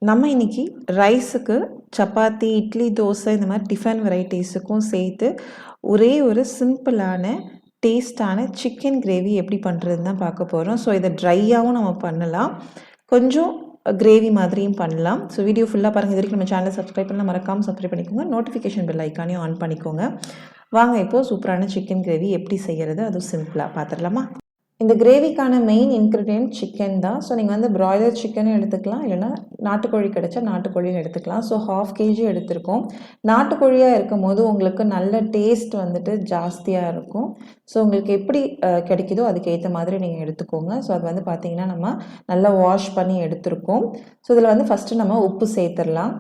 நம்ம இன்னைக்கு ரைஸுக்கு சப்பாத்தி, இட்லி, தோசை இந்த மாதிரி டிஃபன் வெரைட்டிஸுக்கும் சேர்த்து ஒரே ஒரு சிம்பிளான டேஸ்டான சிக்கன் கிரேவி எப்படி பண்ணுறதுன்னு தான் பார்க்க போகிறோம். ஸோ இதை ட்ரையாகவும் நம்ம பண்ணலாம், கொஞ்சம் கிரேவி மாதிரியும் பண்ணலாம். ஸோ வீடியோ ஃபுல்லாக பாருங்கள். இது வரைக்கும் நம்ம சேனலை சப்ஸ்கிரைப் பண்ணலாம், மறக்காமல் சப்ஸ்கிரைப் பண்ணிக்கோங்க. நோட்டிஃபிகேஷன் பெல் ஐக்கானையும் ஆன் பண்ணிக்கோங்க. வாங்க இப்போது சூப்பரான சிக்கன் கிரேவி எப்படி செய்கிறது அதுவும் சிம்பிளாக பார்த்துடலாமா? இந்த கிரேவிக்கான மெயின் இன்க்ரீடியன்ட் சிக்கன் தான். ஸோ நீங்கள் வந்து ப்ராய்லர் சிக்கனும் எடுத்துக்கலாம், இல்லைனா நாட்டுக்கோழி கிடச்சா நாட்டுக்கோழியும் எடுத்துக்கலாம். ஸோ 1/2 kg எடுத்திருக்கோம். நாட்டுக்கோழியாக இருக்கும் போது உங்களுக்கு நல்ல டேஸ்ட் வந்துட்டு ஜாஸ்தியாக இருக்கும். ஸோ உங்களுக்கு எப்படி கிடைக்குதோ அதுக்கேற்ற மாதிரி நீங்கள் எடுத்துக்கோங்க. ஸோ அது வந்து பார்த்திங்கன்னா நம்ம நல்லா வாஷ் பண்ணி எடுத்துருக்கோம். ஸோ இதில் வந்து ஃபஸ்ட்டு நம்ம உப்பு சேர்த்துடலாம்.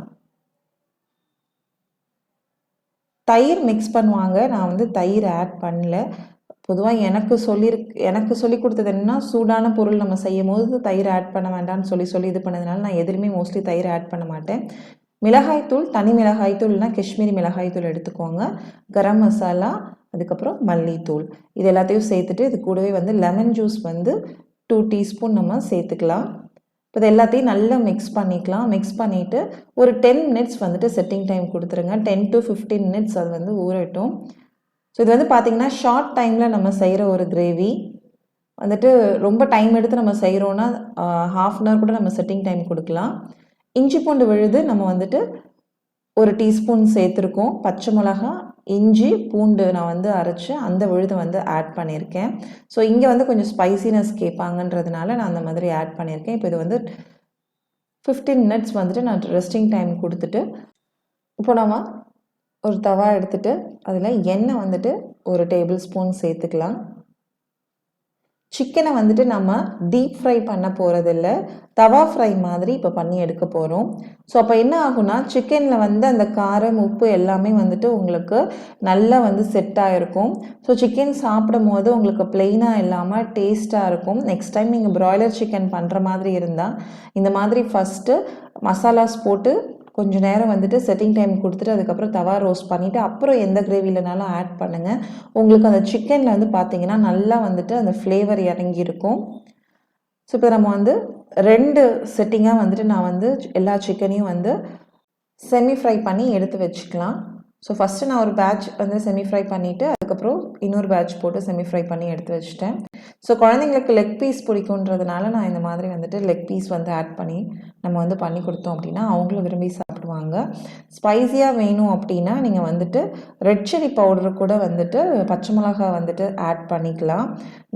தயிர் மிக்ஸ் பண்ணுவாங்க, நான் வந்து தயிர் ஆட் பண்ணல. பொதுவாக எனக்கு சொல்லி கொடுத்தது என்னன்னா, சூடான பொருள் நம்ம செய்யும் போது தயிர் ஆட் பண்ண வேண்டாம்னு சொல்லி இது பண்ணதுனால நான் எதுலையுமே மோஸ்ட்லி தயிர் ஆட் பண்ண மாட்டேன். மிளகாய்த்தூள், தனி மிளகாய்த்தூள் இல்லைனா காஷ்மீரி மிளகாய்த்தூள் எடுத்துக்கோங்க. கரம் மசாலா, அதுக்கப்புறம் மல்லித்தூள், இது எல்லாத்தையும் சேர்த்துட்டு இது கூடவே வந்து லெமன் ஜூஸ் வந்து 2 டீஸ்பூன் நம்ம சேர்த்துக்கலாம். இப்போ இது எல்லாத்தையும் நல்லா மிக்ஸ் பண்ணிக்கலாம். மிக்ஸ் பண்ணிவிட்டு ஒரு 10 மினிட்ஸ் வந்துட்டு செட்டிங் டைம் கொடுத்துருங்க. 10 to 15 மினிட்ஸ் அது வந்து ஊறட்டும். ஸோ இது வந்து பார்த்திங்கன்னா ஷார்ட் டைமில் நம்ம செய்கிற ஒரு கிரேவி வந்துட்டு ரொம்ப டைம் எடுத்து நம்ம செய்கிறோன்னா 1/2 hour கூட நம்ம செட்டிங் டைம் கொடுக்கலாம். இஞ்சி பூண்டு விழுது நம்ம வந்துட்டு 1 டீஸ்பூன் சேர்த்துருக்கோம். பச்சை மிளகா, இஞ்சி பூண்டு நான் வந்து அரைச்சி அந்த விழுதை வந்து ஆட் பண்ணியிருக்கேன். ஸோ இங்கே வந்து கொஞ்சம் ஸ்பைசினஸ் கேட்பாங்கன்றதுனால நான் அந்த மாதிரி ஆட் பண்ணியிருக்கேன். இப்போ இது வந்து 15 மினிட்ஸ் வந்துட்டு நான் ரெஸ்டிங் டைம் கொடுத்துட்டு இப்போ நம்ம ஒரு தவா எடுத்துகிட்டு அதில் எண்ணெய் வந்துட்டு 1 டேபிள் ஸ்பூன் சேர்த்துக்கலாம். சிக்கனை வந்துட்டு நம்ம டீப் ஃப்ரை பண்ண போகிறதில்ல, தவா ஃப்ரை மாதிரி இப்போ பண்ணி எடுக்க போகிறோம். ஸோ அப்போ என்ன ஆகுனா, சிக்கனில் வந்து அந்த காரம், உப்பு எல்லாமே வந்துட்டு உங்களுக்கு நல்லா வந்து செட் ஆகிருக்கும். ஸோ சிக்கன் சாப்பிடும் போது உங்களுக்கு பிளெயினாக இல்லாமல் டேஸ்ட்டாக இருக்கும். நெக்ஸ்ட் டைம் நீங்கள் ப்ராய்லர் சிக்கன் பண்ணுற மாதிரி இருந்தால் இந்த மாதிரி ஃபஸ்ட்டு மசாலாஸ் போட்டு கொஞ்சம் நேரம் வந்துட்டு செட்டிங் டைம் கொடுத்துட்டு அதுக்கப்புறம் தவா ரோஸ்ட் பண்ணிவிட்டு அப்புறம் எந்த கிரேவிலனாலும் ஆட் பண்ணுங்கள். உங்களுக்கு அந்த சிக்கனில் வந்து பார்த்திங்கன்னா நல்லா வந்துட்டு அந்த ஃப்ளேவர் இறங்கியிருக்கும். ஸோ இப்போ நம்ம வந்து 2 செட்டிங்காக வந்துட்டு நான் வந்து எல்லா சிக்கனையும் வந்து செமி ஃப்ரை பண்ணி எடுத்து வச்சுக்கலாம். ஸோ ஃபஸ்ட்டு நான் ஒரு பேட்ச் வந்து செமி ஃப்ரை பண்ணிவிட்டு அதுக்கப்புறம் இன்னொரு பேட்ச் போட்டு செமி ஃப்ரை பண்ணி எடுத்து வச்சுட்டேன். ஸோ குழந்தைங்களுக்கு லெக் பீஸ் பிடிக்குன்றதுனால நான் இந்த மாதிரி வந்துட்டு லெக் பீஸ் வந்து ஆட் பண்ணி நம்ம வந்து பண்ணி கொடுத்தோம் அப்படின்னா அவங்களும் விரும்பி சாப்பிடுவாங்க. ஸ்பைஸியாக வேணும் அப்படின்னா நீங்கள் வந்துட்டு ரெட் சில்லி பவுடர் கூட வந்துட்டு பச்சை மிளகா வந்துட்டு ஆட் பண்ணிக்கலாம்.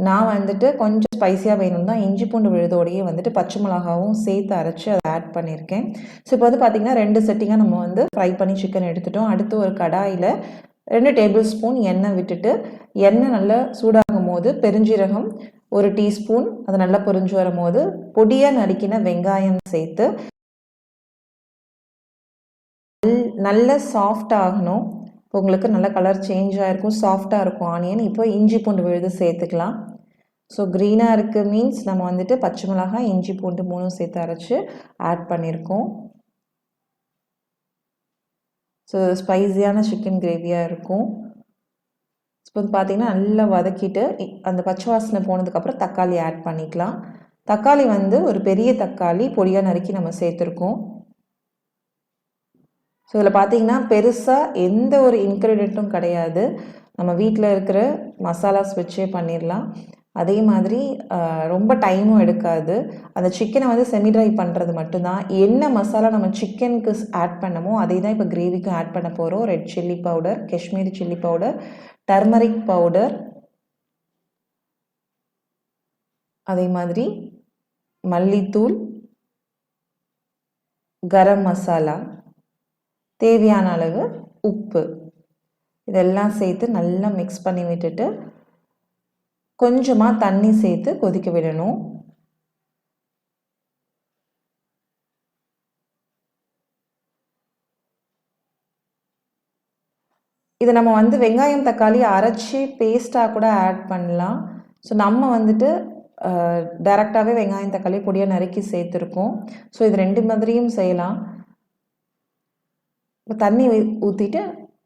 நான் வந்துட்டு கொஞ்சம் ஸ்பைஸியாக வேணும் தான் இஞ்சி பூண்டு விழுதோடையே வந்துட்டு பச்சை மிளகாவும் சேர்த்து அரைச்சி அதை ஆட் பண்ணியிருக்கேன். ஸோ இப்போ வந்து பார்த்திங்கன்னா 2 செட்டிங்காக நம்ம வந்து ஃப்ரை பண்ணி சிக்கன் எடுத்துட்டோம். அடுத்து ஒரு கடாயில் 2 டேபிள் ஸ்பூன் எண்ணெய் விட்டுட்டு எண்ணெய் நல்லா சூடாகும் போது பெருஞ்சீரகம் 1 டீஸ்பூன் அது நல்லா பொரிஞ்சு வரும் போது பொடியாக நறுக்கின வெங்காயம் சேர்த்து நல்ல சாஃப்ட் ஆகணும். இப்போ உங்களுக்கு நல்ல கலர் சேஞ்ச் ஆகிருக்கும், சாஃப்டாக இருக்கும் ஆனியன். இப்போ இஞ்சி பூண்டு விழுது சேர்த்துக்கலாம். ஸோ க்ரீனாக இருக்குது மீன்ஸ் நம்ம வந்துட்டு பச்சை மிளகாய், இஞ்சி பூண்டு 3 சேர்த்து அரைச்சி ஆட் பண்ணியிருக்கோம். ஸோ ஸ்பைஸியான சிக்கன் கிரேவியாக இருக்கும். இப்போ வந்து பார்த்திங்கன்னா நல்லா வதக்கிட்டு அந்த பச்சை வாசனை போனதுக்கப்புறம் தக்காளி ஆட் பண்ணிக்கலாம். தக்காளி வந்து ஒரு பெரிய தக்காளி பொடியாக நறுக்கி நம்ம சேர்த்துருக்கோம். ஸோ இதில் பார்த்திங்கன்னா பெருசாக எந்த ஒரு இன்க்ரீடியண்ட்டும் கிடையாது, நம்ம வீட்டில் இருக்கிற மசாலாஸ் வச்சே பண்ணிடலாம். அதே மாதிரி ரொம்ப டைமும் எடுக்காது. அந்த சிக்கனை வந்து செமி ட்ரை பண்ணுறது மட்டும்தான். என்ன மசாலா நம்ம சிக்கனுக்கு ஆட் பண்ணமோ அதே தான் இப்போ கிரேவிக்கும் ஆட் பண்ண போகிறோம். Red chilli powder, Kashmiri chilli powder, turmeric powder, அதே மாதிரி மல்லித்தூள், கரம் மசாலா, தேவையான அளவு உப்பு, இதெல்லாம் சேர்த்து நல்லா மிக்ஸ் பண்ணி விட்டுட்டு கொஞ்சமாக தண்ணி சேர்த்து கொதிக்க விடணும். இதை நம்ம வந்து வெங்காயம் தக்காளி அரைச்சி பேஸ்ட்டாக கூட ஆட் பண்ணலாம். ஸோ நம்ம வந்துட்டு டைரெக்டாகவே வெங்காயம் தக்காளி பொடியாக நறுக்கி சேர்த்துருக்கோம். ஸோ இது 2 மாதிரியும் செய்யலாம். இப்போ தண்ணி ஊற்றிட்டு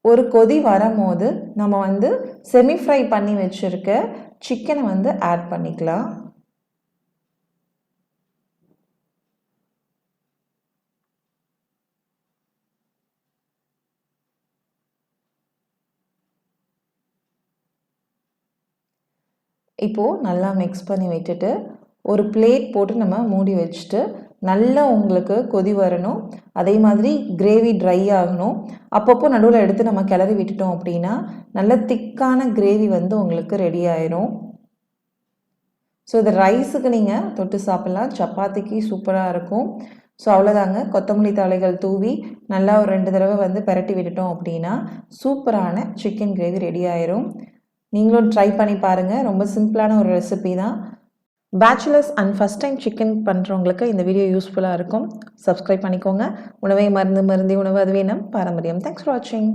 ஒரு கொதி வரும்போது நம்ம வந்து செமி ஃப்ரை பண்ணி வச்சுருக்க சிக்கனை வந்து ஆட் பண்ணிக்கலாம். இப்போது நல்லா மிக்ஸ் பண்ணி விட்டுட்டு ஒரு பிளேட் போட்டு நம்ம மூடி வச்சுட்டு நல்லா உங்களுக்கு கொதி வரணும். அதே மாதிரி கிரேவி ட்ரை ஆகணும். அப்பப்போ நடுவில் எடுத்து நம்ம கிளறி விட்டுட்டோம் அப்படின்னா நல்ல திக்கான கிரேவி வந்து உங்களுக்கு ரெடி ஆயிரும். ஸோ இது ரைஸுக்கு நீங்கள் தொட்டு சாப்பிட்லாம், சப்பாத்திக்கு சூப்பராக இருக்கும். ஸோ அவ்வளோதாங்க, கொத்தமல்லி தழைகள் தூவி நல்லா ஒரு 2 தடவை வந்து பெரட்டி விட்டுட்டோம் அப்படின்னா சூப்பரான சிக்கன் கிரேவி ரெடி ஆயிரும். நீங்களும் ட்ரை பண்ணி பாருங்கள், ரொம்ப சிம்பிளான ஒரு ரெசிபி தான். Bachelors and first time chicken பண்ணுறவங்களுக்கு இந்த வீடியோ யூஸ்ஃபுல்லாக இருக்கும். சப்ஸ்கிரைப் பண்ணிக்கோங்க. உணவை மருந்து உணவு அதுவே நம் பாரம்பரியம். தேங்க்ஸ் ஃபார் வாட்சிங்.